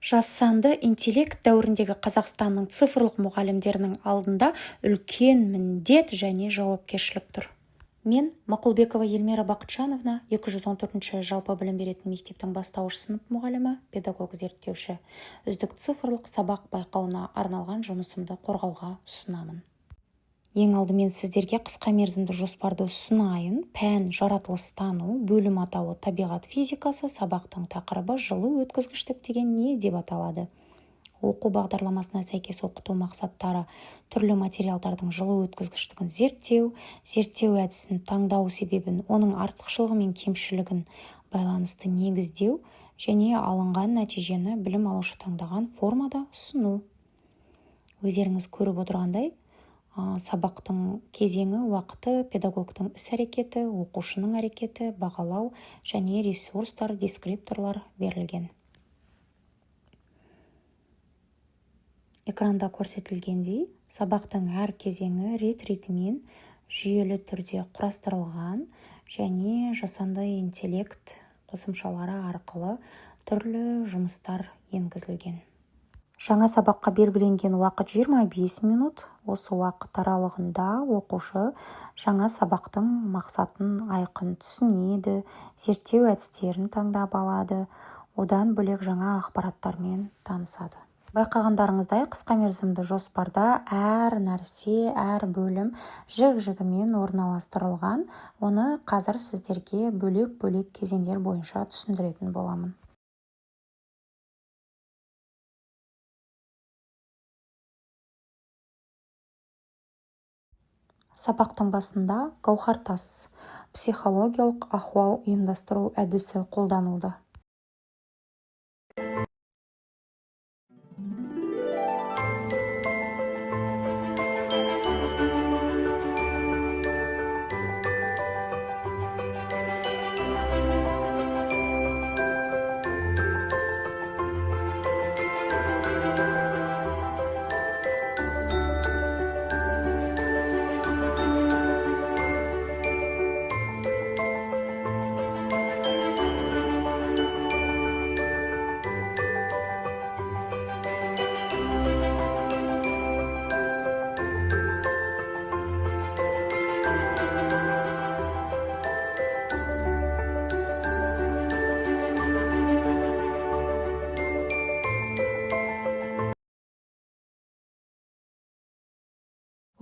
Жасанды интеллект дәуіріндегі Қазақстанның цифрлық мұғалімдерінің алдында үлкен міндет және жауапкершілік тұр. Мен Мақұлбекова Елмира Бақытжановна, 214-ші жалпы білім беретін мектептің бастауыш сынып мұғалімі, педагог зерттеуші. Үздік цифрлық сабақ байқауына арналған жұмысымды қорғауға ұсынамын. Ең алдымен сіздерге қысқа мерзімді жоспарды ұсынайын. Пән жаратылыстану, бөлім атауы табиғат физикасы, сабақтың тақырыбы жылу өткізгіштік деген не деп аталады. Оқу бағдарламасына сәйкес оқыту мақсаттары түрлі материалдардың жылу өткізгіштігін зерттеу әдісін таңдау себебін, оның артықшылығы мен кемшілігін байланысты негіздеу және алынған нәтижені білім алушы таңдаған формада ұсыну. Өздеріңіз көріп отырғандай, сабақтың кезеңі, уақыты, педагогтың іс-әрекеті, оқушының әрекеті, бағалау және ресурстар, дескрипторлар берілген. Экранда көрсетілгендей, сабақтың әр кезеңі рет-ретімен жүйелі түрде құрастырылған және жасанды интеллект қосымшалары арқылы түрлі жұмыстар енгізілген. Жаңа сабаққа белгіленген уақыт 25 минут. Осы уақыт аралығында оқушы жаңа сабақтың мақсатын айқын түсінеді, зерттеу әдістерін таңдап алады, одан бөлек жаңа ақпараттармен танысады. Байқағандарыңыздай, қысқа мерзімді жоспарда әр нәрсе, әр бөлім жік-жігімен орналастырылған. Оны қазір сіздерге бөлек-бөлек кезеңдер бойынша түсіндіретін боламын. Сабақтың басында гауһартас психологиялық ахуал ұйымдастыру әдісі қолданылды.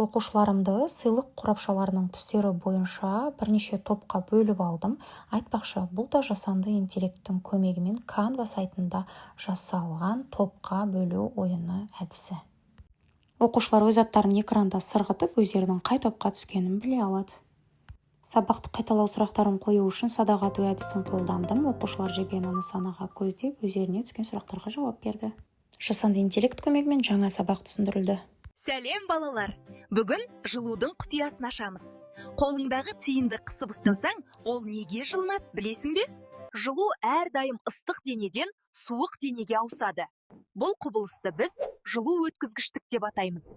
Оқушыларымды сыйлық қорапшаларының түстері бойынша бірнеше топқа бөліп алдым. Айтпақшы, бұл да жасанды интеллекттің көмегімен Canva сайтында жасалған топқа бөлу ойыны әдісі. Оқушылар өз аттарын экранда сырғытып, өздерінің қай топқа түскенін біле алады. Сабақты қайталау сұрақтарын қою үшін садақ ату әдісін қолдандым. Оқушылар жебені нысанаға көздеп, өздеріне түскен сұрақтарға жауап берді. Жасанды интеллект көмегімен жаңа сабақ түсіндірілді. Сәлем балалар! Бүгін жылудың құпиясын ашамыз. Қолыңдағы тиынды қысып ұстасаң, ол неге жылынады, білесің бе? Жылу әрдайым ыстық денеден суық денеге ауысады. Бұл құбылысты біз жылу өткізгіштік деп атаймыз.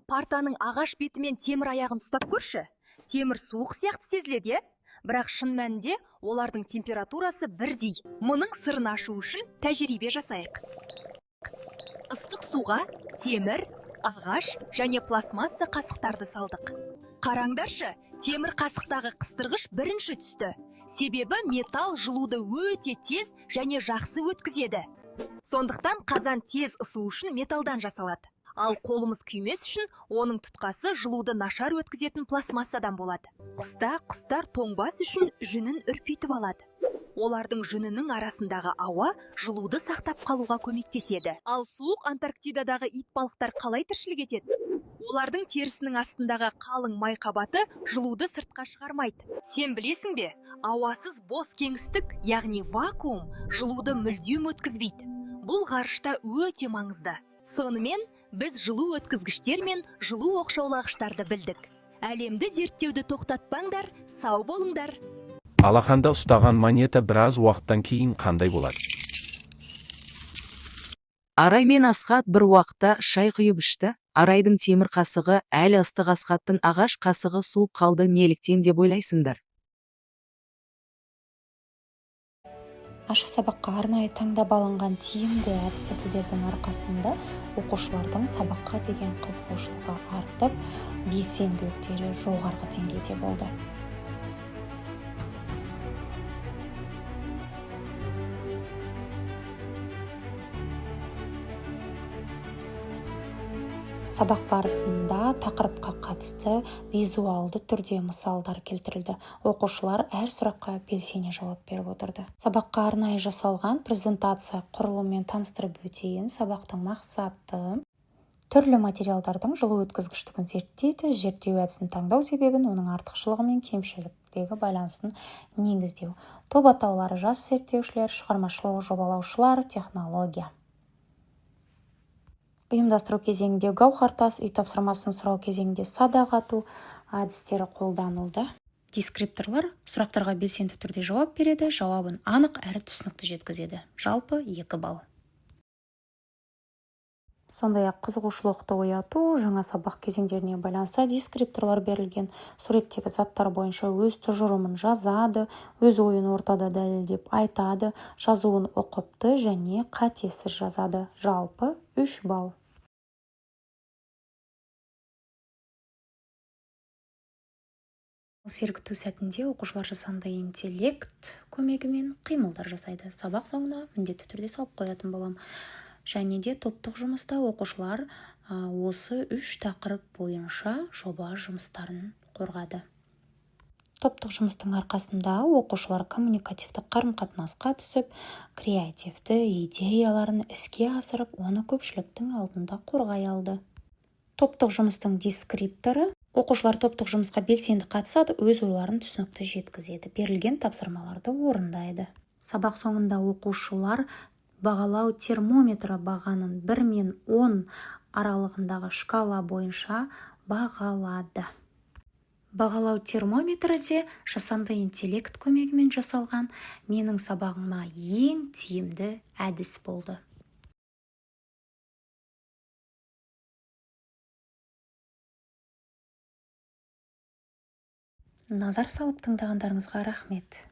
Партаның ағаш бетімен темір аяғын ұстап көрші. Темір суық сияқты сезіледі, бірақ шын мәнінде олардың температурасы бірдей. Мұның сырын ашу үшін тәжірибе жасайық. Ыстық суға темір, ағаш және пластмасса қасықтарды салдық. Қараңдаршы, темір қасықтағы қыстырғыш бірінші түсті. Себебі металл жылуды өте тез және жақсы өткізеді. Сондықтан қазан тез ысу үшін металдан жасалады. Ал қолымыз күймес үшін оның тұтқасы жылуды нашар өткізетін пластмассадан болады. Қыста құстар тоңбас үшін жүнін үрпитіп алады. Олардың жүнінің арасындағы ауа жылуды сақтап қалуға көмектеседі. Ал суық Антарктидадағы итбалықтар қалай тіршілік етеді? Олардың терісінің астындағы қалың май қабаты жылуды сыртқа шығармайды. Сен білесің бе? Ауасыз бос кеңістік, яғни вакуум, жылуды мүлдем өткізбейді. Бұл ғарышта өте маңызды. Сонымен біз жылу өткізгіштер мен жылу оқшаулағыштарды білдік. Әлемді зерттеуді тоқтатпаңдар, сау болыңдар. Алақанда ұстаған монета біраз уақыттан кейін қандай болады? Арай мен Асхат бір уақытта шай құйып ішті. Арайдың темір қасығы әлі ыстық, Асхаттың ағаш қасығы суып қалды. Неліктен деп ойлайсыңдар? Ашық сабаққа арнайы таңдап алынған тиімді әдіс-тәсілдердің арқасында оқушылардың сабаққа деген қызығушылығы артып, белсенділіктері жоғарғы деңгейде болды. Сабақ барысында тақырыпқа қатысты визуалды түрде мысалдар келтірілді. Оқушылар әр сұраққа белсене жауап беріп отырды. Сабаққа арнайы жасалған презентация құрылыммен таныстырып өтейін. Сабақтың мақсаты түрлі материалдардың жылу өткізгіштігін зерттейді, зерттеу әдісін таңдау себебін, оның артықшылығы мен кемшіліктегі байланысын негіздеу. Топ атаулары: жас зерттеушілер, шығармашылық жобалаушылар, технология. Ұйымдастыру кезеңінде гауһар тас, үй тапсырмасын сұрау кезеңінде садақ ату әдістері қолданылды. Дескрипторлар сұрақтарға белсенді түрде жауап береді, жауабын анық әрі түсінікті жеткізеді. Жалпы 2 балл. Сондай-ақ қызығушылықты ояту, жаңа сабақ кезеңдеріне байланысты дескрипторлар берілген суреттегі заттар бойынша өз тұжырымын жазады, өз ойын ортада дәлелдеп айтады, жазуын ұқыпты және қатесіз жазады. Жалпы 3 балл. Сергіту сәтінде оқушылар жасанды интеллект көмегімен қимылдар жасайды. Сабақ соңына міндетті түрде салып қоятын болам. Және де топтық жұмыста оқушылар осы 3 тақырып бойынша жоба жұмыстарын қорғады. Топтық жұмыстың арқасында оқушылар коммуникативті қарым-қатынасқа түсіп, креативті идеяларын іске асырып, оны көпшіліктің алдында қорғай алды. Топтық жұмыстың дескрипторы: оқушылар топтық жұмысқа белсенді қатысады, өз ойларын түсінікті жеткізеді, берілген тапсырмаларды орындайды. Сабақ соңында оқушылар бағалау термометрі бағанын 1 мен 10 аралығындағы шкала бойынша бағалады. Бағалау термометрі де жасанды интеллект көмегімен жасалған менің сабағыма ең тиімді әдіс болды. Назар салып тыңдағандарыңызға рахмет.